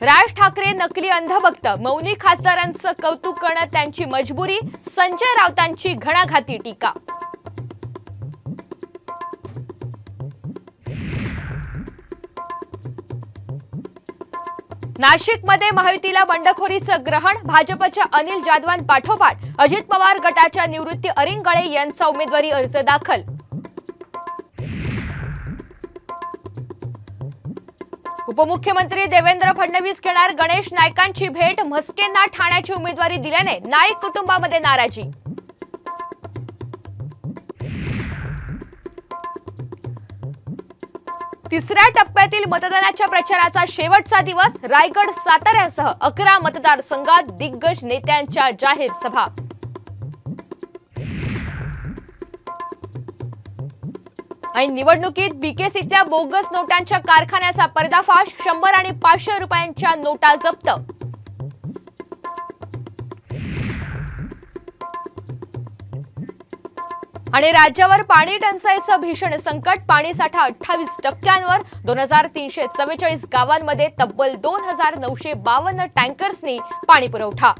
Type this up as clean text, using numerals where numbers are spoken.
राज ठाकरे नकली अंधभक्त, मौनी खासदारांचं कौतुक करणं त्यांची मजबुरी, संजय राऊतांची घणाघाती टीका। नाशिकमध्ये महायुतीला बंडखोरीचं ग्रहण, भाजपच्या अनिल जाधवांपाठोपाठ अजित पवार गटाच्या निवृत्ती अरिंगळे यांचा उमेदवारी अर्ज दाखल। उपमुख्यमंत्री देवेंद्र फडणवीस घेणार गणेश नाईकांची भेट, म्हस्केंना ठाण्याची उमेदवारी दिल्याने नाईक कुटुंबामध्ये नाराजी। तिसऱ्या टप्प्यातील मतदानाच्या प्रचाराचा शेवटचा दिवस, रायगड साताऱ्यासह 11 मतदारसंघात दिग्गज नेत्यांच्या जाहीर सभा। आणि निवडणुकीत बीकेसीतल्या बोगस नोटांच्या कारखान्याचा पर्दाफाश, 100 आणि 500 रुपयांच्या नोटा जप्त। आणि राज्यावर पाणी टंचाईचं भीषण संकट, पाणीसाठा 28%वर, 2344 गावांमध्ये तब्बल 2952 टँकर्सनी पाणी पुरवठा।